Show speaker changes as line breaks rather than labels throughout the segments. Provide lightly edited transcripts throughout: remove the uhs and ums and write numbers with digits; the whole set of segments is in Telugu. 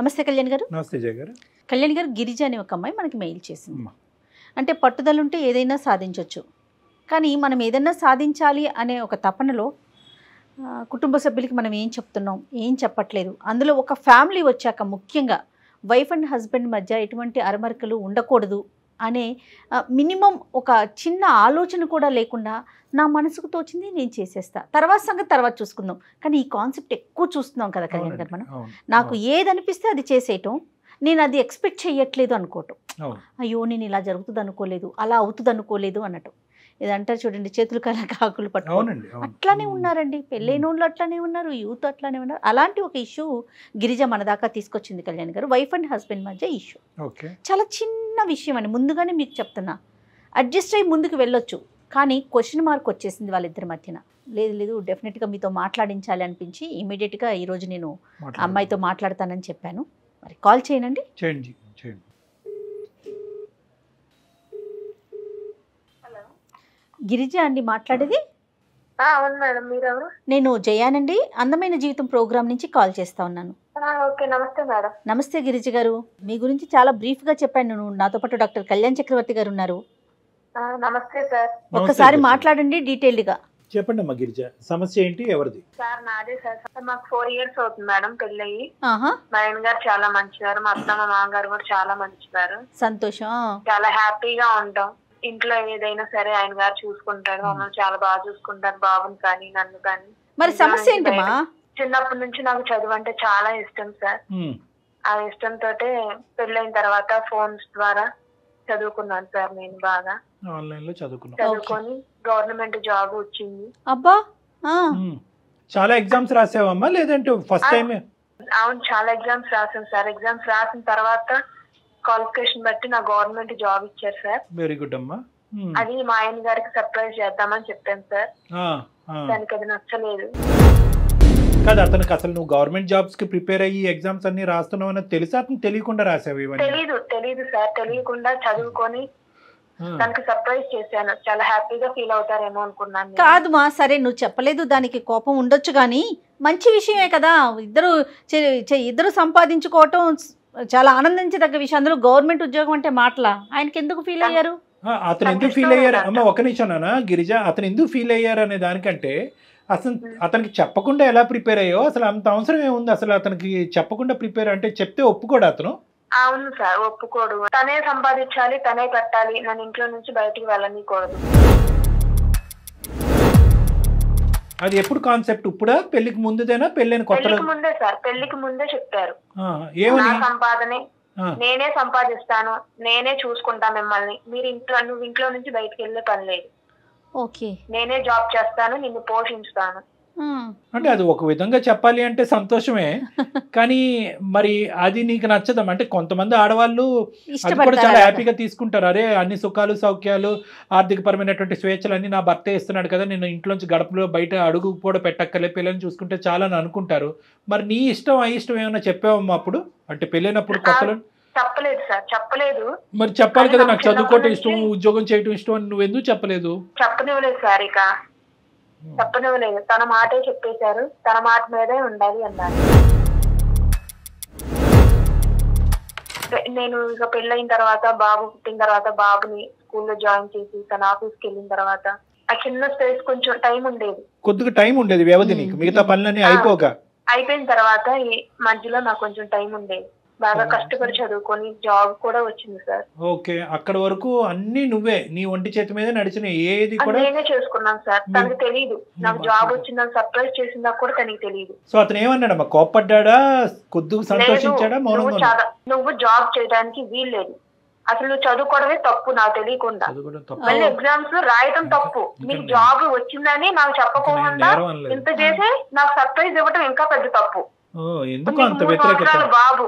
నమస్తే కళ్యాణ్ గారు.
నమస్తే జయ గారు.
కళ్యాణ్ గారు, గిరిజ అనే ఒక అమ్మాయి మనకి మెయిల్ చేసింది. అంటే పట్టుదల ఉంటే ఏదైనా సాధించవచ్చు, కానీ మనం ఏదైనా సాధించాలి అనే ఒక తపనలో కుటుంబ సభ్యులకి మనం ఏం చెప్తున్నాం, ఏం చెప్పట్లేదు. అందులో ఒక ఫ్యామిలీ వచ్చాక ముఖ్యంగా వైఫ్ అండ్ హస్బెండ్ మధ్య ఎటువంటి అరమరికలు ఉండకూడదు అనే మినిమం ఒక చిన్న ఆలోచన కూడా లేకుండా నా మనసుకు తోచింది నేను చేసేస్తా, తర్వాత సంగతి తర్వాత చూసుకుందాం. కానీ ఈ కాన్సెప్ట్ ఎక్కువ చూస్తున్నాం కదా కళ్యాణ్ గారు. మనం నాకు ఏది అనిపిస్తే అది చేసేయటం, నేను అది ఎక్స్పెక్ట్ చేయట్లేదు అనుకోవటం. అయ్యో నేను ఇలా జరుగుతుంది అనుకోలేదు, అలా అవుతుంది అనుకోలేదు అన్నట్టు. ఇది అంటారు చూడండి, చేతులు కాకులు పట్టు. అట్లానే ఉన్నారండి, పెళ్ళైనోళ్ళు అట్లానే ఉన్నారు, యూత్ అట్లానే ఉన్నారు. అలాంటి ఒక ఇష్యూ గిరిజ మన దాకా తీసుకొచ్చింది కళ్యాణ్ గారు. వైఫ్ అండ్ హస్బెండ్ మధ్య ఇష్యూ చాలా చిన్న విషయం అని ముందుగానే మీకు చెప్తున్నా. అడ్జస్ట్ అయ్యి ముందుకు వెళ్ళొచ్చు, కానీ క్వశ్చన్ మార్క్ వచ్చేసింది వాళ్ళిద్దరి మధ్యన. లేదు డెఫినెట్గా మీతో మాట్లాడించాలి అనిపించి ఇమీడియట్గా ఈరోజు నేను అమ్మాయితో మాట్లాడతానని చెప్పాను. మరి కాల్ చేయనండి. గిరిజ అండి మాట్లాడేది?
అవును మేడం, మీరెవరు?
నేను జయానండి, అందమైన జీవితం ప్రోగ్రామ్ నుంచి కాల్ చేస్తా ఉన్నాను.
ఓకే, నమస్తే మేడం.
నమస్తే గిరిజ గారు, మీ గురించి చాలా బ్రీఫ్గా చెప్పాను. నాతో పాటు డాక్టర్ కళ్యాణ్ చక్రవర్తి గారు ఉన్నారు.
నమస్తే సార్.
ఒక్కసారి మాట్లాడండి డీటెయిల్డ్గా.
చెప్పండి అమ్మా గిరిజ, సమస్య ఏంటి, ఎవరిది?
సార్ నాదే సార్. మాకు 4 years అవుతుంది మేడం పెళ్ళయి. మా ఆయన గారు చాలా మంచివారు, మా అత్త మా మామగారు కూడా చాలా మంచివారు.
సంతోషం.
చాలా హ్యాపీగా ఉంటాం. ఇంట్లో ఏదైనా సరే ఆయన గారు చూసుకుంటారు, మమ్మల్ని చాలా బాగా చూసుకుంటారు, బాబుని కానీ నన్ను కానీ.
మరి సమస్య ఏంటమ్మా?
చిన్నప్పటి నుంచి నాకు చదువు అంటే చాలా ఇష్టం సార్. ఆ ఇష్టంతో పెళ్ళైన తర్వాత ఫోన్స్ ద్వారా చదువుకున్నాను సార్. నేను బాగా
ఆన్లైన్ లో
చదువుకొని గవర్నమెంట్ జాబ్ వచ్చింది.
అబ్బా,
చాలా ఎగ్జామ్స్ రాసావమ్మా లేదంటే ఫస్ట్ టైం?
అవును, చాలా ఎగ్జామ్స్ రాసాను సార్. ఎగ్జామ్స్ రాసిన తర్వాత క్వాలిఫికేషన్ బట్టి నా గవర్నమెంట్ జాబ్ ఇచ్చారు సార్.
వెరీ గుడ్ అమ్మా.
అది మా ఆయన గారికి సర్ప్రైజ్ చేద్దామని చెప్పాను సార్. దానికి అది నచ్చలేదు.
కాదు, అతనికి అసలు నువ్వు గవర్నమెంట్ జాబ్స్ కి ప్రిపేర్ అయ్యి ఎగ్జామ్స్ అన్ని రాస్తున్నావు అన్నది తెలుసా? అతను తెలియకుండా రాసావు?
తెలీదు సార్. తెలియకుండా చదువుకొని దానికి సర్ప్రైజ్ చేశాను. చాలా హ్యాపీగా ఫీల్ అవుతారేమో అనుకున్నాను.
కాదు మా, సరే నువ్వు చెప్పలేదు, దానికి కోపం ఉండొచ్చు, కానీ మంచి విషయమే కదా. ఇద్దరు సంపాదించుకోవటం చాలా ఆనందించదగ్గ విషయం. అందులో గవర్నమెంట్ ఉద్యోగం అంటే మాటలా? ఆయనకి ఎందుకు ఫీల్ అయ్యారు?
అతను ఎందుకు ఫీల్ అయ్యారు అమ్మ? ఒక నిమిషం నాన్న గిరిజ, అతను ఎందుకు ఫీల్ అయ్యారు అనే దానికంటే అసలు అతనికి చెప్పకుండా ఎలా ప్రిపేర్ అయ్యో అసలు అంత అవసరం ఏముంది? అసలు అతనికి చెప్పకుండా ప్రిపేర్ అంటే చెప్తే ఒప్పుకోడు అతను?
అవును సార్, ఒప్పుకోడు. తనే సంపాదించాలి, తనే పెట్టాలి, నన్ను ఇంట్లో నుంచి బయటికి వెళ్ళనీకూడదు.
అది ఎప్పుడు కాన్సెప్ట్? ఇప్పుడా, పెళ్లికి ముందుదేనా? పెళ్ళైన కొత్తలో?
ముందే సార్, పెళ్లికి ముందే చెప్పారు.
ఏమని?
సంపాదనే నేనే సంపాదిస్తాను, నేనే చూసుకుంటా మిమ్మల్ని, నువ్వు ఇంట్లో నుంచి బయటకు వెళ్ళే పని లేదు, నేనే జాబ్ చేస్తాను, నిన్ను పోషించుతాను.
అంటే అది ఒక విధంగా చెప్పాలి అంటే సంతోషమే, కానీ మరి అది నీకు నచ్చదం అంటే కొంతమంది ఆడవాళ్ళు అది కూడా చాలా హ్యాపీగా తీసుకుంటారు. అరే అన్ని సుఖాలు సౌఖ్యాలు ఆర్థిక పరమైనటువంటి స్వేచ్ఛలు అన్ని నా భర్త ఇస్తున్నాడు కదా, నేను ఇంట్లోంచి గడపలో బయట అడుగు కూడా పెట్టక్కలే, పిల్లల్ని చూసుకుంటే చాలా అని అనుకుంటారు. మరి నీ ఇష్టం అయిష్టం ఏమైనా చెప్పావమ్మా అప్పుడు? అంటే పెళ్ళైనప్పుడు కొత్తలో?
చెప్పలేదు సార్, చెప్పలేదు.
మరి చెప్పాలి కదా, నాకు చదువుకోవటం ఇష్టం, ఉద్యోగం చేయటం ఇష్టం అని నువ్వు ఎందుకు చెప్పలేదు?
చెప్పనివ్వలేదు సార్, ఇక చెప్పనివ్వలేదు. తన మాటే చెప్పేశారు, తన మాట మీదే ఉండాలి అన్నారు. నేను ఇక పెళ్ళైన తర్వాత, బాబు పుట్టిన తర్వాత, బాబుని స్కూల్లో జాయిన్ చేసి తన ఆఫీస్కి వెళ్ళిన తర్వాత ఆ చిన్న స్పేస్ కొంచెం టైం ఉండేది,
కొద్దిగా టైం ఉండేది వ్యవధి నీకు, మిగతా పనులన్నీ అయిపోయిన
తర్వాత ఈ మధ్యలో నాకు కొంచెం టైం ఉండేది. బాగా కష్టపడి చదువుకొని జాబ్ కూడా వచ్చింది సార్.
ఓకే, అక్కడ వరకు అన్ని నువ్వే నీ ఒంటి చేతి మీద నడిచిన ఏది కూడా
నేనే చేసుకున్నాను సార్. తనకు తెలియదు నాకు జాబ్ వచ్చిందని సర్ప్రైజ్ చేసిందా కూడా తనకి తెలియదు.
సో అతను ఏమన్నాడమ్మా, కోప్పడ్డా, కొద్దిగా సంతోషించాడా,
నువ్వు జాబ్ చేయడానికి వీల్లేదు, అసలు నువ్వు చదువుకోవడమే తప్పు, నాకు తెలియకుండా మళ్ళీ ఎగ్జామ్స్ రాయటం తప్పు, నీకు జాబ్ వచ్చిందని నాకు చెప్పకుండా ఇంత చేసి నాకు సర్ప్రైజ్ ఇవ్వటం ఇంకా పెద్ద తప్పు. బాబు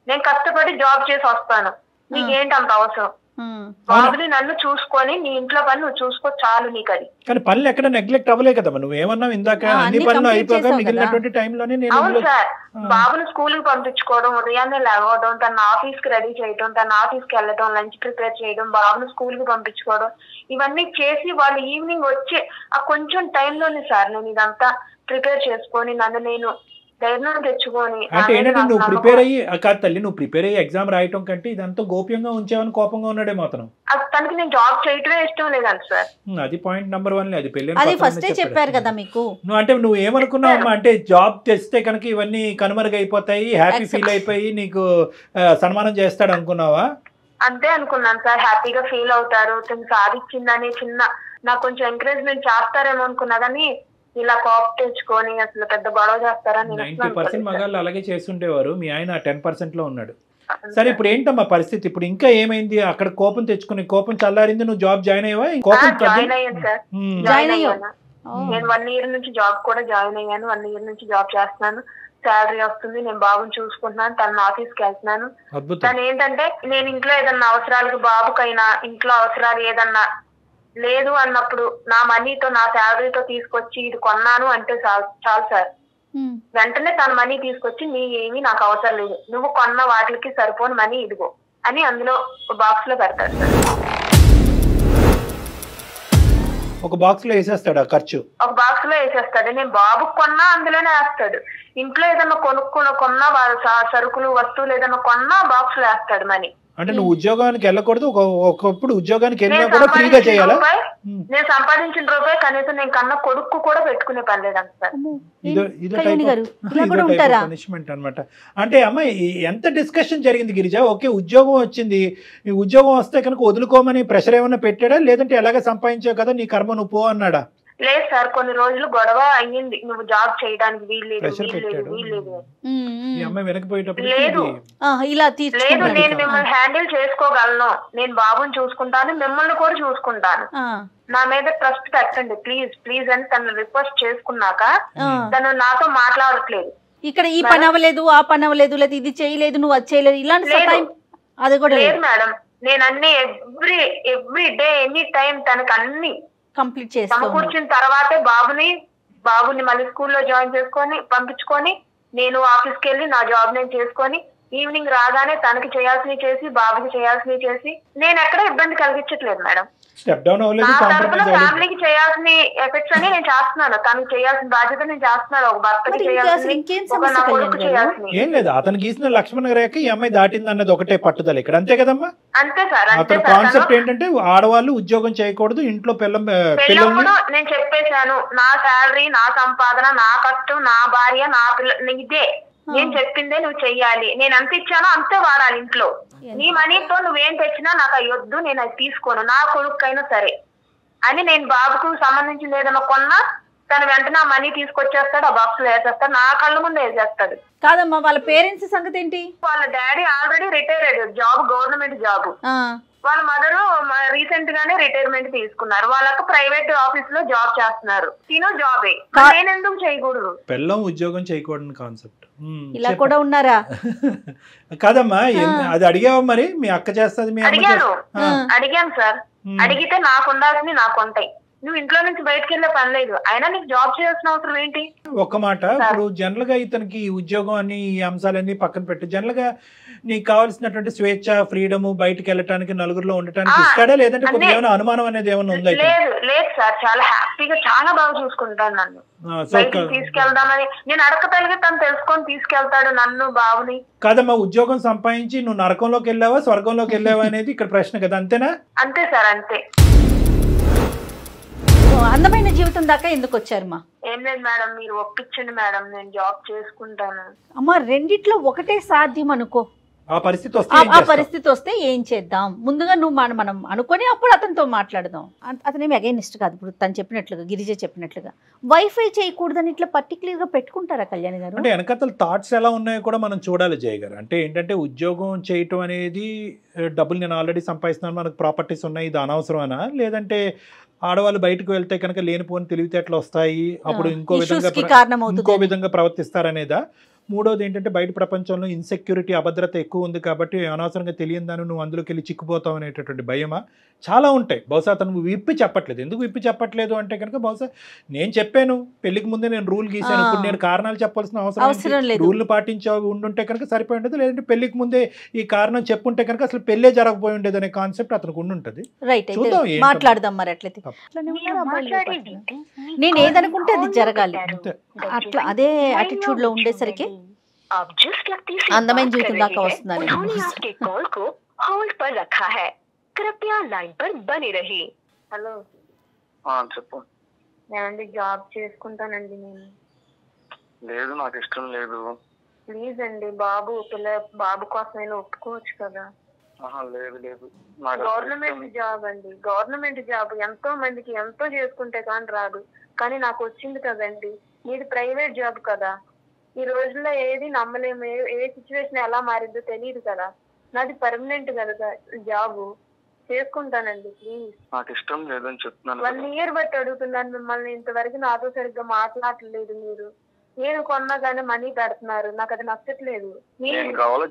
నేను కష్టపడి జాబ్ చేసి వస్తాను, నీకేంటి అంత అవసరం? బాబుని నన్ను చూసుకొని నీ ఇంట్లో పని నువ్వు చూసుకో చాలు, నీకు అది.
కానీ పనులు ఎక్కడ నెగ్లెక్ట్ అవ్వలే కదా, నువ్వు ఏమన్నావు ఇందాక, అన్ని పనులు అయిపోగా మిగిలినటువంటి టైంలోనే నేను.
అవును సార్, బాబుని స్కూల్ కి పంపించుకోవడం, ఉదయాన్నే లేవడం, తన ఆఫీస్ కి రెడీ చేయడం, తన ఆఫీస్ కి వెళ్ళడం, లంచ్ ప్రిపేర్ చేయడం, బాబుని స్కూల్ కి పంపించుకోవడం, ఇవన్నీ చేసి వాళ్ళు ఈవినింగ్ వచ్చి ఆ కొంచెం టైంలోనే సార్ నేను ఇదంతా ప్రిపేర్ చేసుకొని నన్ను నేను ధైర్యం తెచ్చుకొని
అంటే ఏంటంటే నువ్వు ప్రిపేర్ అయ్యి కాదు తల్లి, నువ్వు ప్రిపేర్ అయ్యి ఎగ్జామ్ రాయటం కంటే ఇదంతా గోప్యంగా ఉంచావని కోపంగా ఉన్నాడేమో అతను.
తనకి నేను జాబ్ చేయటమే ఇష్టం లేదండి సార్.
అది పాయింట్ నెంబర్ 1. అది పెళ్లి
అది ఫస్టే చెప్పారు కదా మీకు.
నువ్వు అంటే నువ్వు ఏమనుకున్నావు అమ్మా, అంటే జాబ్ తెస్తే కనుక ఇవన్నీ కనుమరుగైపోతాయి, హ్యాపీ ఫీల్ అయిపోయి నీకు సన్మానం చేస్తాడు అనుకున్నావా?
అంతే అనుకున్నాను సార్. హ్యాపీగా ఫీల్ అవుతారు, తను సాధించిందని చిన్న నాకు కొంచెం ఎంకరేజ్మెంట్ చేస్తారేమో అనుకున్నా, కానీ ఇలా కాప్ తెచ్చుకొని అసలు పెద్ద గొడవ చేస్తారని
90% మగాళ్ళు అలాగే చేస్తుండేవారు. మీ ఆయన 10% లో ఉన్నాడు. సరే ఇప్పుడు ఏంటమ్మా పరిస్థితి? ఇప్పుడు ఇంకా ఏమైంది? అక్కడ కోపం తెచ్చుకుని కోపం చల్లారింది, నువ్వు జాబ్ జాయిన్ అయ్యావా?
జాయిన్ అయ్యాను సార్, జాయిన్ అయ్యాను. నేను 1 year నుంచి జాబ్ కూడా జాయిన్ అయ్యాను. 1 year నుంచి జాబ్ చేస్తున్నాను, శాలరీ వస్తుంది, నేను బాబుని చూసుకుంటున్నాను, తన ఆఫీస్కి వెళ్తున్నాను. తను ఏంటంటే నేను ఇంట్లో ఏదన్నా అవసరాలకు, బాబుకైనా ఇంట్లో అవసరాలు ఏదన్నా లేదు అన్నప్పుడు నా మనీతో, నా శాలరీతో తీసుకొచ్చి ఇది కొన్నాను అంటే చాలు సార్. వెంటనే తన మనీ తీసుకొచ్చి నీ ఏమీ నాకు అవసరం లేదు, నువ్వు కొన్న వాటికి సరిపోని మనీ ఇదిగో అని అందులో బాక్స్ లో పెడతాడు సార్.
ఒక బాక్స్ లో వేసేస్తాడు, ఆ ఖర్చు
ఒక బాక్స్ లో వేసేస్తాడు. నేను బాబుకు కొన్నా అందులోనే వేస్తాడు. ఇంట్లో ఏదన్నా కొన్నా సరుకులు వస్తువులు ఏదన్నా కొన్నా బాక్స్ లో వేస్తాడు మనీ.
అంటే నువ్వు ఉద్యోగానికి వెళ్ళకూడదు, ఒకప్పుడు ఉద్యోగానికి వెళ్ళినా కూడా ఫ్రీగా చేయాలా?
నేను సంపాదించిన రూపాయి కనీసం నేను కన్నా కొడుకు కూడా పెట్టుకునే పని లేదంట సార్.
పనిష్మెంట్ అనమాట. అంటే అమ్మ ఎంత డిస్కషన్ జరిగింది గిరిజ? ఓకే ఉద్యోగం వచ్చింది, ఈ ఉద్యోగం వస్తే కనుక వదులుకోమని ప్రెషర్ ఏమన్నా పెట్టాడా, లేదంటే ఎలాగ సంపాదించావు కదా నీ కర్మ నువ్వు పో అన్నాడా?
లేదు సార్, కొన్ని రోజులు గొడవ అయ్యింది, నువ్వు జాబ్ చేయడానికి వీల్లేదు. లేదు నేను మిమ్మల్ని హ్యాండిల్ చేసుకోగలను, నేను బాబుని చూసుకుంటాను, మిమ్మల్ని కూడా చూసుకుంటాను, నా మీద ట్రస్ట్ పెట్టండి ప్లీజ్ ప్లీజ్ అని తను రిక్వెస్ట్ చేసుకున్నాక తను నాతో మాట్లాడట్లేదు.
ఇక్కడ ఈ పని అవ్వలేదు, ఆ పని అవ్వలేదు, లేదా ఇది చేయలేదు, నువ్వు అది చేయలేదు, ఇలాంటి అది కూడా
లేదు మేడం. నేను అన్ని ఎవ్రీ డే ఎనీ టైం తనకు అన్ని
కంప్లీట్ చేసి
సమకూర్చిన తర్వాతే బాబుని మళ్ళీ స్కూల్లో జాయిన్ చేసుకొని పంపించుకొని నేను ఆఫీస్కి వెళ్ళి నా జాబ్ నేను చేసుకొని ఈవినింగ్ రాగానే తనకి చేయాల్సినవి చేసి బాబుకి చేయాల్సినవి చేసి నేను ఎక్కడ ఇబ్బంది కలిగించట్లేదు మేడం. ఫ్యామిలీకి చేయాల్సిన ఎఫెక్ట్స్ అని నేను చేస్తున్నాను, తనకి చేయాల్సిన బాధ్యత నేను చేస్తున్నాను, ఒక భర్తకి చేయాల్సింది, ఒక నా కొడుకు చేయాల్సింది.
ఏం లేదు, అతను గీసిన లక్ష్మణ రేఖ ఈ అమ్మాయి దాటింది అన్నది ఒకటే పట్టుదల ఇక్కడ, అంతే కదమ్మా?
అంతే సార్.
అతని కాన్సెప్ట్ ఏంటంటే ఆడవాళ్ళు ఉద్యోగం చేయకూడదు, ఇంట్లో
పెళ్ళప్పుడు నేను చెప్పేశాను, నా శాలరీ, నా సంపాదన, నా కష్టం, నా భార్య, నా పిల్ల ఇదే, నేను చెప్పిందే నువ్వు చెయ్యాలి, నేను ఎంత ఇచ్చానో అంతే వాడాలి ఇంట్లో, నీ మనీతో నువ్వేం తెచ్చినా నాకు అయ్యొద్దు, నేను అది తీసుకోను, నా కొడుకైనా సరే అని. నేను బాబుకు సంబంధించింది ఏదైనా కొన్నా తను వెంటనే ఆ మనీ తీసుకొచ్చేస్తాడు, ఆ బాక్స్ లో వేసేస్తాడు, నా కళ్ళ ముందు వేసేస్తాడు.
కాదమ్మా వాళ్ళ పేరెంట్స్ సంగతి ఏంటి?
వాళ్ళ డాడీ ఆల్రెడీ రిటైర్ అయ్యాడు, జాబ్ గవర్నమెంట్ జాబ్. వాళ్ళ మదరు రీసెంట్ గానే రిటైర్మెంట్ తీసుకున్నారు, వాళ్ళకు ప్రైవేట్ ఆఫీస్ లో జాబ్ చేస్తున్నారు, తిను జాబే, నేను ఎందుకు చేయకూడదు?
పెళ్ళం ఉద్యోగం చేయకూడదు కాన్సెప్ట్
ఇలా కూడా ఉన్నారా?
కాదమ్మా అది అడిగావా మరి? మీ అక్క చేస్తుంది?
అడిగాను సార్. అడిగితే నాకు ఉండాల్సింది నాకు ఉంటాయి, నువ్వు ఇంట్లో నుంచి బయటకు వెళ్ళే పని లేదు, అయినా నీకు జాబ్ చేయాల్సిన అవసరం ఏంటి?
ఒక్క మాట, ఇప్పుడు జనరల్ గా ఇతనికి ఉద్యోగం అని ఈ అంశాలన్నీ పక్కన పెట్టి జనరల్ గా నీకు కావాల్సినటువంటి స్వేచ్ఛ, ఫ్రీడమ్, బయటకు వెళ్ళటానికి, నలుగురిలో ఉండటానికి ఇస్తాడా, లేదంటే కొంచెం ఏమైనా అనుమానం అనేది ఏమైనా ఉందా?
లేదు సార్, చాలా హ్యాపీగా చాలా బాగా చూసుకుంటాను నన్ను, బయటకు తీసుకెళ్దామని నేను అడగగలిగే తను తెలుసుకొని తీసుకెళ్తాడు నన్ను, బాబుని.
కాదమ్మా ఉద్యోగం సంపాదించి నువ్వు నరకంలోకి వెళ్ళావా స్వర్గంలోకి వెళ్ళావా అనేది ఇక్కడ ప్రశ్న కదా, అంతేనా?
అంతే సార్, అంతే.
అందమైన జీవితం దాకా ఎందుకు వచ్చారమ్మా?
ఏం లేదు మేడం, మీరు ఒప్పించండి మేడం, నేను జాబ్ చేసుకుంటాను.
అమ్మా రెండిట్లో ఒకటే సాధ్యం అనుకో,
ఆ పరిస్థితి
వస్తే ఏం చేద్దాం? ముందుగా నువ్వు మనం అనుకొని అప్పుడు అతనితో మాట్లాడదాం. అతనేమి అగైనిస్ట్ కాదు. ఇప్పుడు తను చెప్పినట్లుగా, గిరిజ చెప్పినట్లుగా వైఫై చేయకూడదని ఇట్లా పర్టికులర్ గా పెట్టుకుంటారా కళ్యాణి గారు?
అంటే వెనకతల థాట్స్ ఎలా ఉన్నాయో కూడా మనం చూడాలి జయ గారు. అంటే ఏంటంటే ఉద్యోగం చేయటం అనేది డబ్బులు నేను ఆల్రెడీ సంపాదిస్తున్నాను, మనకు ప్రాపర్టీస్ ఉన్నాయి, ఇది అనవసరమేనా, లేదంటే ఆడవాళ్ళు బయటకు వెళ్తే కనుక లేనిపోని తెలివితేటలు వస్తాయి, అప్పుడు ఇంకో విధంగా ప్రవర్తిస్తారనేదా? మూడోది ఏంటంటే బయట ప్రపంచంలో ఇన్సెక్యూరిటీ, అభద్రత ఎక్కువ ఉంది కాబట్టి అనవసరంగా తెలియని దాన్ని నువ్వు అందులోకి వెళ్ళి చిక్కుపోతావు అనేటటువంటి భయమా? చాలా ఉంటాయి. బహుశా తను విప్పి చెప్పట్లేదు. ఎందుకు విప్పి చెప్పట్లేదు అంటే కనుక బహుశా నేను చెప్పాను పెళ్లికి ముందే, నేను రూల్ గీసాను, ఇప్పుడు నేను కారణాలు చెప్పాల్సిన అవసరం లేదు, రూల్ పాటించావు ఉండుంటే కనుక సరిపోయి ఉండదు, లేదంటే పెళ్లికి ముందే ఈ కారణం చెప్పుంటే కనుక అసలు పెళ్ళే జరగపోయి ఉండేది అనే కాన్సెప్ట్ అతనికి ఉండుంటది.
మాట్లాడదాం మరి. అట్లయితే నేను ఏదనుకుంటే అది జరగాలి, అట్లా అదే యాటిట్యూడ్ లో ఉండేసరికి అందమైన జీవితం దాకా వస్తున్నారు.
హలో
చెప్పు.
నేనండి జాబ్ చేసుకుంటానండి. నేను
లేదు, నాకు ఇష్టం లేదు.
ప్లీజ్ అండి, బాబు కోసమైనా ఒప్పుకోవచ్చు కదా.
లేదు లేదు,
గవర్నమెంట్ జాబ్ అండి, గవర్నమెంట్ జాబ్ ఎంతో మందికి ఎంతో చేసుకుంటే కానీ రాదు, కానీ నాకు వచ్చింది కదండి. మీది ప్రైవేట్ జాబ్ కదా. ఈ రోజుల్లో ఏది నమ్మలేము, ఏ సిచ్యువేషన్ ఎలా మారిందో తెలియదు కదా. నాది పర్మనెంట్ కదా జాబ్, చేసుకుంటానండి. ప్లీజ్.
నాకు ఇష్టం లేదని చెప్తున్నాను.
1 year బట్టి అడుగుతున్నాను మిమ్మల్ని, ఇంతవరకు నాతో సరిగ్గా మాట్లాడలేదు మీరు. నేను కొన్నా కానీ మనీ పెడుతున్నారు, నాకు అది నచ్చట్లేదు.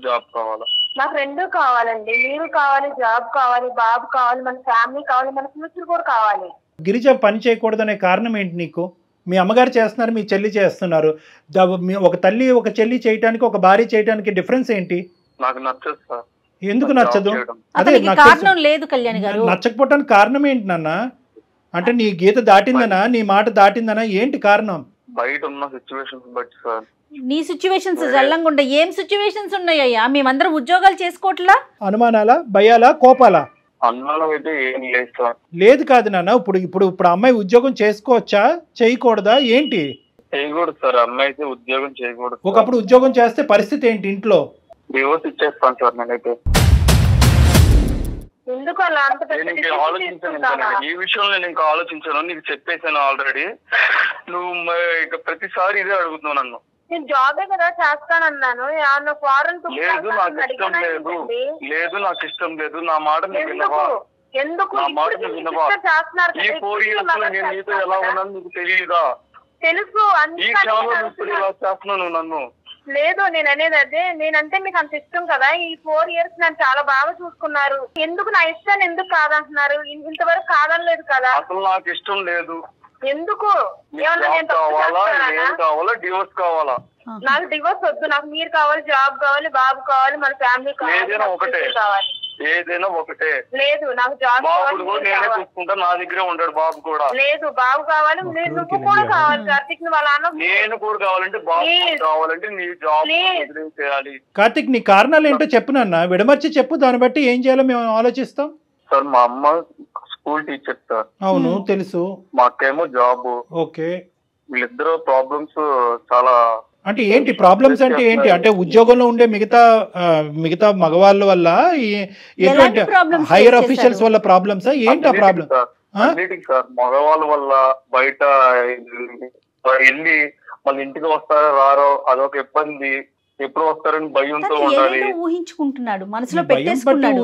జాబ్ కావాలా?
నాకు 2 కావాలండి. మీరు కావాలి, జాబ్ కావాలి, బాబు కావాలి, మన ఫ్యామిలీ కావాలి, మన ఫ్యూచర్ కూడా కావాలి.
గిరిజ పని చేయకూడదనే కారణం ఏంటి నీకు? మీ అమ్మగారు చేస్తున్నారు, మీ చెల్లి చేస్తున్నారు. ఒక తల్లి ఒక చెల్లి చేయటానికి, ఒక భార్య చేయటానికి డిఫరెన్స్ ఏంటి?
నాకు నచ్చదు సార్.
ఎందుకు నచ్చదు?
అదే కారణం లేదు కళ్యాణ్ గారు.
నచ్చకపోవటానికి కారణం ఏంటి నాన్న? అంటే నీ గీత దాటిందనా, నీ మాట దాటిందనా, ఏంటి కారణం?
బయట ఉన్న సిచ్యువేషన్స్ బట్టి సార్.
నీ సిచ్యువేషన్స్ జల్లంగా ఉండే ఏం సిచ్యువేషన్స్ ఉన్నాయ్యా? మేమందరం ఉద్యోగాలు చేసుకోవట్లా?
అనుమానాలా, భయాలా, కోపాలా?
అనుమానం అయితే ఏం లేదు సార్.
లేదు కాదు నాన్న, ఇప్పుడు అమ్మాయి ఉద్యోగం చేసుకోవచ్చా, చేయకూడదా, ఏంటి?
చేయకూడదు సార్, అమ్మాయి అయితే ఉద్యోగం చేయకూడదు.
ఒకప్పుడు ఉద్యోగం చేస్తే పరిస్థితి ఏంటి ఇంట్లో?
డివోర్స్ ఇచ్చేస్తాను సార్ నేనైతే.
ఎందుకు అలా అంత
ఆలోచించాను, ఈ విషయంలో నేను ఇంకా ఆలోచించాను. నీకు చెప్పేసాను ఆల్రెడీ. నువ్వు ఇక ప్రతిసారి ఇదే అడుగుతున్నావు నన్ను.
నేను జాబే కదా చేస్తానన్నాను. ఫారెన్
లేదు, నాకు ఇష్టం లేదు. లేదు, నాకు ఇష్టం లేదు. నా మాట నువ్వు వినవా?
ఎందుకు
నా మాట నువ్వు వినవా? ఈ 4 years లో నేను నీతో ఎలా ఉన్నాను నీకు తెలియదా?
తెలుసు.
ఈ క్షణంలో ఇప్పుడు ఇలా చేస్తున్నావు నువ్వు నన్ను.
లేదు, నేను అనేది అదే. నేనంటే మీకు అంత ఇష్టం కదా. ఈ 4 years నన్ను చాలా బాగా చూసుకున్నారు. ఎందుకు నా ఇష్టాన్ని ఎందుకు కాదంటున్నారు? ఇంతవరకు కాదనలేదు కదా.
అసలు నాకు ఇష్టం లేదు.
ఎందుకు?
కావాలా, డివోర్స్ కావాలా?
నాకు డివోర్స్ వద్దు. నాకు మీరు కావాలి, జాబ్ కావాలి, బాబు కావాలి, మన ఫ్యామిలీ కావాలి.
ఏదైనా ఒకటే.
లేదు, నాకు జాబ్
నేనే చూసుకుంటా, నా దగ్గరే ఉంటాడు బాబు కూడా.
లేదు, బాబు కావాలి, నువ్వు కూడా కావాలి. కార్తిక్ వాళ్ళ
నేను కూడా కావాలంటే బాబు కావాలంటే నీ జాబ్ చేయాలి.
కార్తిక్, నీ కారణాలు ఏంటో చెప్పు నాన్న, విడమర్చి చెప్పు. దాన్ని బట్టి ఏం చేయాలో మేము ఆలోచిస్తాం.
సార్, మా అమ్మ స్కూల్ టీచర్ సార్.
అవును, తెలుసు.
మా అక్కేమో జాబ్.
ఓకే.
వీళ్ళిద్దరు ప్రాబ్లమ్స్ చాలా.
అంటే ఏంటి ప్రాబ్లమ్స్ అంటే ఏంటి? అంటే ఉద్యోగంలో ఉండే మిగతా మగవాళ్ళ వల్ల, హైయర్ అఫీషియల్స్ వల్ల ప్రాబ్లమ్స్ ఏంటి? ఆ ప్రాబ్లం
సార్ మగవాళ్ళ వల్ల బయట వెళ్ళి మళ్ళీ ఇంటికి వస్తారో రారో అదొక ఇబ్బంది. ఎప్పుడు వస్తారని భయంతో ఉండాలి.
ఊహించుకుంటున్నాడు, మనసులో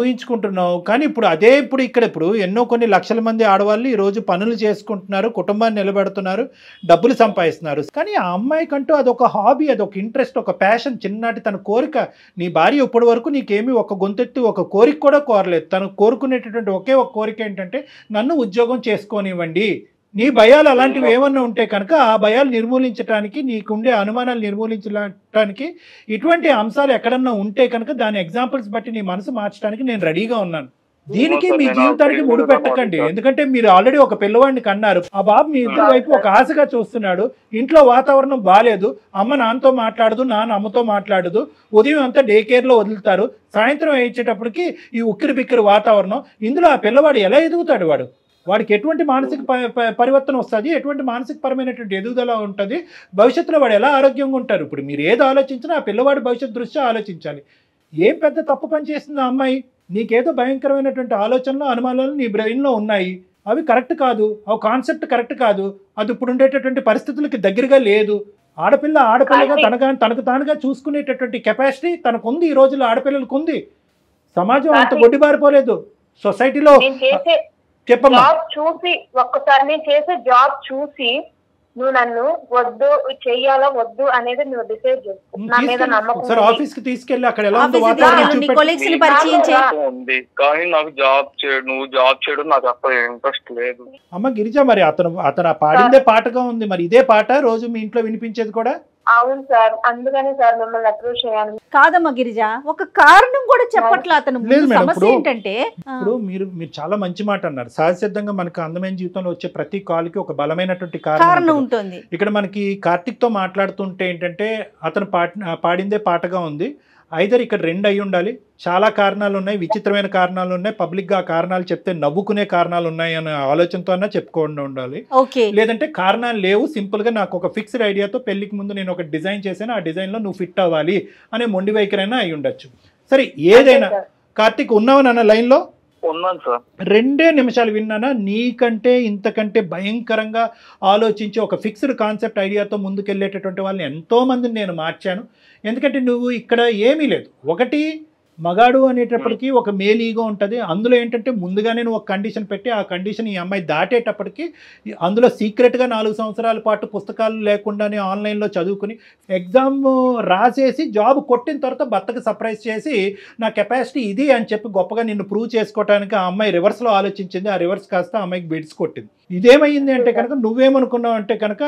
ఊహించుకుంటున్నావు. కానీ ఇప్పుడు ఎన్నో కొన్ని లక్షల మంది ఆడవాళ్ళు ఈ రోజు పనులు చేసుకుంటున్నారు, కుటుంబాన్ని నిలబెడుతున్నారు, డబ్బులు సంపాదిస్తున్నారు. కానీ ఆ అమ్మాయికంటూ అదొక హాబీ, అదొక ఇంట్రెస్ట్, ఒక ప్యాషన్, చిన్ననాటి తన కోరిక. నీ భార్య ఇప్పటి వరకు నీకేమీ ఒక గొంతెత్తి ఒక కోరిక కూడా కోరలేదు. తను కోరుకునేటటువంటి ఒకే ఒక కోరిక ఏంటంటే నన్ను ఉద్యోగం చేసుకోనివ్వండి. నీ భయాలు అలాంటివి ఏమన్నా ఉంటే కనుక ఆ భయాలు నిర్మూలించడానికి, నీకుండే అనుమానాలు నిర్మూలించడానికి, ఇటువంటి అంశాలు ఎక్కడన్నా ఉంటే కనుక దాని ఎగ్జాంపుల్స్ బట్టి నీ మనసు మార్చడానికి నేను రెడీగా ఉన్నాను. దీనికి మీ జీవితానికి ముడి పెట్టకండి. ఎందుకంటే మీరు ఆల్రెడీ ఒక పిల్లవాడిని కన్నారు. ఆ బాబు మీ ఇద్దరు వైపు ఒక ఆశగా చూస్తున్నాడు. ఇంట్లో వాతావరణం బాగాలేదు, అమ్మ నాన్నతో మాట్లాడదు, నాన్న అమ్మతో మాట్లాడదు, ఉదయం అంతా డే కేర్లో వదులుతారు, సాయంత్రం వేయించేటప్పటికి ఈ ఉక్కిరి బిక్కిరి వాతావరణం. ఇందులో ఆ పిల్లవాడు ఎలా ఎదుగుతాడు? వాడికి ఎటువంటి మానసిక పరివర్తన వస్తుంది, ఎటువంటి మానసిక పరమైనటువంటి ఎదుగుదల ఉంటుంది, భవిష్యత్తులో వాడు ఎలా ఆరోగ్యంగా ఉంటారు? ఇప్పుడు మీరు ఏది ఆలోచించినా ఆ పిల్లవాడి భవిష్యత్తు దృష్ట్యా ఆలోచించాలి. ఏం పెద్ద తప్పు పని చేస్తుంది ఆ అమ్మాయి? నీకేదో భయంకరమైనటువంటి ఆలోచనలు, అనుమానాలు నీ బ్రెయిన్లో ఉన్నాయి. అవి కరెక్ట్ కాదు, అవి కాన్సెప్ట్ కరెక్ట్ కాదు, అది ఇప్పుడు ఉండేటటువంటి పరిస్థితులకి దగ్గరగా లేదు. ఆడపిల్లగా తనకు తానుగా చూసుకునేటటువంటి కెపాసిటీ తనకుంది. ఈ రోజుల్లో ఆడపిల్లలకు ఉంది. సమాజం అంత గొడ్డిబారిపోలేదు. సొసైటీలో చెప్పమ్మా.
జాబ్ చూసి ఒక్కసారి నేను చేసే జాబ్ చూసి నువ్వు నన్ను వద్దు చెయ్యాలో వద్దు అనేది నువ్వు డిసైడ్ చేసుకో. నా మీద నమ్మకం
ఆఫీస్ కి తీసుకెళ్ళి అక్కడ ఎలా ఉందో వాతావరణం
ఉంది. కానీ నాకు నువ్వు జాబ్ చేయడం నాకు అసలు ఇంట్రెస్ట్ లేదు.
అమ్మ గిరిజ, మరి అతను పాడిందే పాటగా ఉంది, మరి ఇదే పాట రోజు మీ ఇంట్లో వినిపించేది కూడా?
అవును సార్, అందుకనే సార్ మిమ్మల్ని అప్రోచ్ చేయాలి.
కాదమ్మా గిరిజ, ఒక కారణం కూడా చెప్పట్లా అతను.
లేదు మేడం,
సమస్య ఏంటంటే
ఇప్పుడు మీరు చాలా మంచి మాట అన్నారు. సహజసిద్ధంగా మనకు అందమైన జీవితంలో వచ్చే ప్రతి కాల్కి ఒక బలమైనటువంటి కారణం
ఉంటుంది.
ఇక్కడ మనకి కార్తిక్ తో మాట్లాడుతుంటే ఏంటంటే అతను పాడిందే పాటగా ఉంది. ఐదర్ ఇక్కడ రెండు అయి ఉండాలి, చాలా కారణాలు ఉన్నాయి, విచిత్రమైన కారణాలు ఉన్నాయి, పబ్లిక్ గా ఆ కారణాలు చెప్తే నవ్వుకునే కారణాలు ఉన్నాయి అనే ఆలోచనతో అన్నా చెప్పుకోండి ఉండాలి. లేదంటే కారణాలు లేవు, సింపుల్ గా నాకు ఒక ఫిక్స్డ్ ఐడియాతో పెళ్లికి ముందు నేను ఒక డిజైన్ చేశాను, ఆ డిజైన్ లో నువ్వు ఫిట్ అవ్వాలి అనే మొండి వైఖరైనా అయి ఉండొచ్చు. సరే ఏదైనా, కార్తిక్ ఉన్నావా నాన్న లైన్ లో?
ఉన్నాను సార్.
2 నిమిషాలు విన్నానా? నీకంటే ఇంతకంటే భయంకరంగా ఆలోచించి ఒక ఫిక్స్డ్ కాన్సెప్ట్ ఐడియాతో ముందుకెళ్ళేటటువంటి వాళ్ళని ఎంతో మందిని నేను మార్చాను. ఎందుకంటే నువ్వు ఇక్కడ ఏమీ లేదు. ఒకటి మగాడు అనేటప్పటికీ ఒక మేల్ ఈగో ఉంటుంది. అందులో ఏంటంటే ముందుగానే నువ్వు ఒక కండిషన్ పెట్టి ఆ కండిషన్ ఈ అమ్మాయి దాటేటప్పటికి అందులో సీక్రెట్గా 4 సంవత్సరాల పాటు పుస్తకాలు లేకుండానే ఆన్లైన్లో చదువుకుని ఎగ్జామ్ రాసేసి జాబ్ కొట్టిన తర్వాత భర్తకు సర్ప్రైజ్ చేసి నా కెపాసిటీ ఇది అని చెప్పి గొప్పగా నిన్ను ప్రూవ్ చేసుకోవడానికి ఆ అమ్మాయి రివర్స్లో ఆలోచించింది. ఆ రివర్స్ కాస్త ఆ అమ్మాయికి బిడ్స్ కొట్టింది. ఇదేమైంది అంటే కనుక నువ్వేమనుకున్నావు అంటే కనుక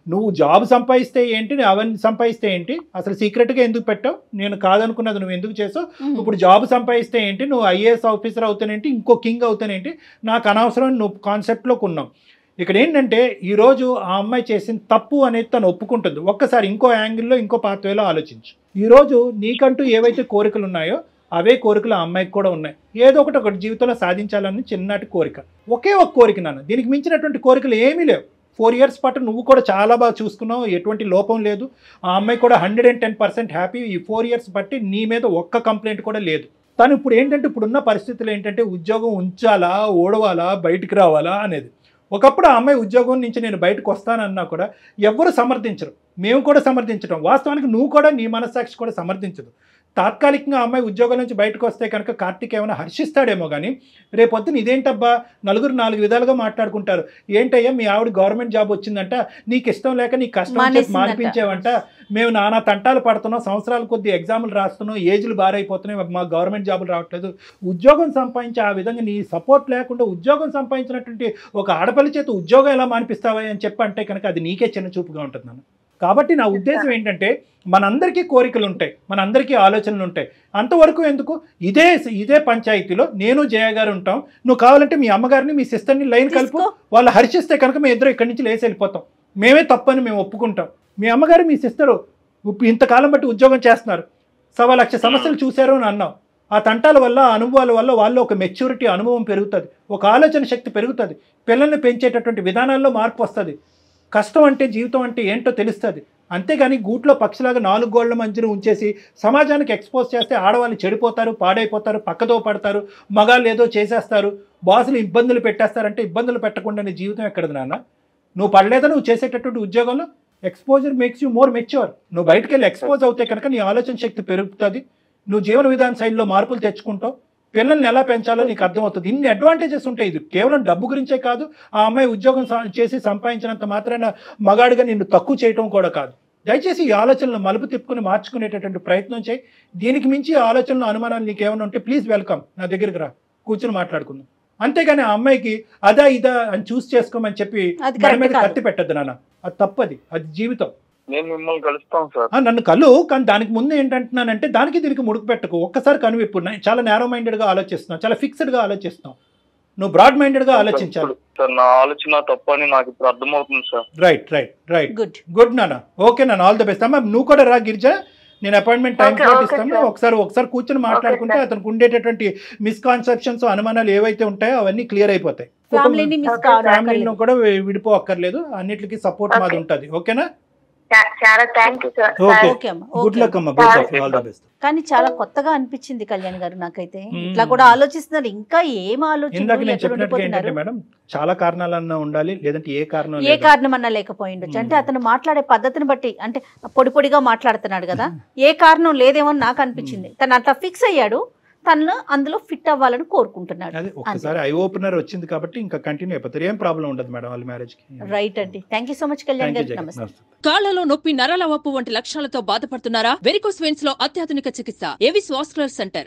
నువ్వు జాబ్ సంపాదిస్తే ఏంటి, అవన్నీ సంపాదిస్తే ఏంటి, అసలు సీక్రెట్గా ఎందుకు పెట్టావు, నేను కాదనుకున్నది నువ్వు ఎందుకు చేసావు, ఇప్పుడు జాబ్ సంపాదిస్తే ఏంటి, నువ్వు ఐఏఎస్ ఆఫీసర్ అవుతానేంటి, ఇంకో కింగ్ అవుతానేంటి, నాకు అనవసరం నువ్వు కాన్సెప్ట్లోకి ఉన్నావు. ఇక్కడ ఏంటంటే ఈరోజు ఆ అమ్మాయి చేసిన తప్పు అనేది తను ఒప్పుకుంటుంది. ఒక్కసారి ఇంకో యాంగిల్లో ఇంకో పాత్వేలో ఆలోచించు. ఈరోజు నీకంటూ ఏవైతే కోరికలు ఉన్నాయో అవే కోరికలు ఆ అమ్మాయికి కూడా ఉన్నాయి. ఏదో ఒకటి జీవితంలో సాధించాలని చిన్నటి కోరిక, ఒకే ఒక కోరిక నాన్న. దీనికి మించినటువంటి కోరికలు ఏమీ లేవు. 4 years పాటు నువ్వు కూడా చాలా బాగా చూసుకున్నావు, ఎటువంటి లోపం లేదు. ఆ అమ్మాయి కూడా 110% హ్యాపీ. ఈ 4 years బట్టి నీ మీద ఒక్క కంప్లైంట్ కూడా లేదు. తను ఇప్పుడు ఏంటంటే ఇప్పుడున్న పరిస్థితులు ఏంటంటే ఉద్యోగం ఉంచాలా, ఓడవాలా, బయటికి రావాలా అనేది. ఒకప్పుడు ఆ అమ్మాయి ఉద్యోగం నుంచి నేను బయటకు వస్తానన్నా కూడా ఎవ్వరు సమర్థించరు, మేము కూడా సమర్థించడం. వాస్తవానికి నువ్వు కూడా నీ మనస్సాక్షి కూడా సమర్థించదు. తాత్కాలికంగా అమ్మాయి ఉద్యోగం నుంచి బయటకు వస్తే కనుక కార్తీక్ ఏమైనా హర్షిస్తాడేమో కానీ రేపొద్దున ఇదేంటబ్బా నలుగురు 4 విధాలుగా మాట్లాడుకుంటారు. ఏంటయ్యా మీ ఆవిడ గవర్నమెంట్ జాబ్ వచ్చిందంట, నీకు ఇష్టం లేక నీ కష్టం చెప్పి మానిపించేవంట, మేము నానా తంటాలు పడుతున్నాం, సంవత్సరాల కొద్ది ఎగ్జాములు రాస్తున్నాం, ఏజ్లు బారైపోతున్నాయి, మా గవర్నమెంట్ జాబులు రావట్లేదు. ఉద్యోగం సంపాదించి ఆ విధంగా నీ సపోర్ట్ లేకుండా ఉద్యోగం సంపాదించినటువంటి ఒక ఆడపల్లి చేత ఉద్యోగం ఎలా మానిపిస్తావా అని చెప్పి అంటే కనుక అది నీకే చిన్న చూపుగా ఉంటుంది నాన్న. కాబట్టి నా ఉద్దేశం ఏంటంటే మనందరికీ కోరికలు ఉంటాయి, మనందరికీ ఆలోచనలు ఉంటాయి. అంతవరకు ఎందుకు ఇదే పంచాయతీలో నేను జయ గారు ఉంటాం. నువ్వు కావాలంటే మీ అమ్మగారిని మీ సిస్టర్ని లైన్ కలుపు, వాళ్ళు హర్షిస్తే కనుక మేము ఇద్దరు ఇక్కడి నుంచి లేచి వెళ్ళిపోతాం. మేమే తప్పని మేము ఒప్పుకుంటాం. మీ అమ్మగారు మీ సిస్టరు ఇంతకాలం బట్టి ఉద్యోగం చేస్తున్నారు, 1,00,000 సమస్యలు చూశారు అని అన్నావు. ఆ తంటాల వల్ల, అనుభవాల వల్ల వాళ్ళు ఒక మెచ్యూరిటీ అనుభవం పెరుగుతుంది, ఒక ఆలోచన శక్తి పెరుగుతుంది, పిల్లల్ని పెంచేటటువంటి విధానాల్లో మార్పు వస్తుంది, కష్టం అంటే జీవితం అంటే ఏంటో తెలుస్తుంది. అంతేగాని గూట్లో పక్షిలాగా 4 గోళ్ల మధ్యన ఉంచేసి సమాజానికి ఎక్స్పోజ్ చేస్తే ఆడవాళ్ళు చెడిపోతారు, పాడైపోతారు, పక్కదో పడతారు, మగాళ్ళు ఏదో చేసేస్తారు, బాసులు ఇబ్బందులు పెట్టేస్తారంటే ఇబ్బందులు పెట్టకుండా నీ జీవితం ఎక్కడది నాన్న? నువ్వు పడలేదా నువ్వు చేసేటటువంటి ఉద్యోగంలో? Exposure makes you more mature. నువ్వు బయటకు వెళ్ళి ఎక్స్పోజ్ అవుతే కనుక నీ ఆలోచన శక్తి పెరుగుతుంది, నువ్వు జీవన విధాన శైలిలో మార్పులు తెచ్చుకుంటావు, పిల్లల్ని ఎలా పెంచాలో నీకు అర్థమవుతుంది. ఇన్ని అడ్వాంటేజెస్ ఉంటాయి. ఇది కేవలం డబ్బు గురించే కాదు, ఆ అమ్మాయి ఉద్యోగం చేసి సంపాదించినంత మాత్రాన మగాడిగా నిన్ను తక్కువ చేయటం కూడా కాదు. దయచేసి ఈ ఆలోచనలు మలుపు తిప్పుకుని మార్చుకునేటటువంటి ప్రయత్నం చేయి. దీనికి మించి ఆలోచనలు, అనుమానాలు నీకు ఏమైనా ఉంటే ప్లీజ్ వెల్కమ్, నా దగ్గరికి రా, కూర్చొని మాట్లాడుకుందాం. అంతేగాని ఆ అమ్మాయికి అదా ఇదా అని చూస్ చేసుకోమని చెప్పి మన మీద కత్తి పెట్టద్దు నాన్న, అది తప్పది, అది జీవితం.
నేను మిమ్మల్ని కలుస్తాను సార్.
నన్ను కలు, కానీ దానికి ముందు ఏంటంటున్నానంటే దానికి దీనికి ముడుకు పెట్టకు. ఒక్కసారి కనువిప్పు. చాలా నేరో మైండెడ్గా ఆలోచిస్తున్నావు, చాలా ఫిక్స్డ్గా ఆలోచిస్తున్నావు. నువ్వు బ్రాడ్ మైండెడ్గా ఆలోచించాలి
సార్. నా ఆలోచన తప్పని నాకు ఇప్పుడు అర్థమవుతుంది సార్.
రైట్ గుడ్ నాన్న. ఓకే నాన్న, ఆల్ ది బెస్ట్. అమ్మా నువ్వు కూడా రా గిరిజ, నేను అపాయింట్మెంట్ టైం స్లాట్ ఇస్తాను. ఒకసారి కూర్చొని మాట్లాడుకుంటే అతనికి ఉండేటటువంటి మిస్కాన్సెప్షన్స్, అనుమానాలు ఏవైతే ఉంటాయో అవన్నీ క్లియర్ అయిపోతాయి. ఫ్యామిలీలో కూడా విడిపోక్కర్లేదు, అన్నిటికీ సపోర్ట్ మాది ఉంటుంది. ఓకేనా?
కానీ చాలా కొత్తగా అనిపించింది కళ్యాణ్ గారు నాకైతే. ఇట్లా కూడా ఆలోచిస్తున్నారు, ఇంకా ఏం ఆలోచన.
మేడం చాలా కారణాలన్నా ఉండాలి, లేదంటే ఏ
కారణం అన్నా లేకపోయి ఉండొచ్చు. అంటే అతను మాట్లాడే పద్ధతిని బట్టి, అంటే పొడిగా మాట్లాడుతున్నాడు కదా, ఏ కారణం లేదేమో నాకు అనిపించింది. తను అట్లా ఫిక్స్ అయ్యాడు, తను అందులో ఫిట్ అవ్వాలని కోరుకుంటున్నాడు.
అదే ఒకసారి ఐ ఓపెనర్ వచ్చింది కాబట్టి ఇంకా కంటిన్యూ అయిపోతారు, ఏం ప్రాబ్లం ఉండదు మేడం వాళ్ళ మ్యారేజ్ కి.
రైట్ అండి, thank you so much Kalyan గారు. నమస్తే.
కాళ్లలో నొప్పి, నరాల వాపు వంటి లక్షణాలతో బాధపడుతున్నారా? వెరికోస్ వెయిన్స్ లో అత్యాధునిక చికిత్స ఏవిస్ వాస్కులర్ సెంటర్.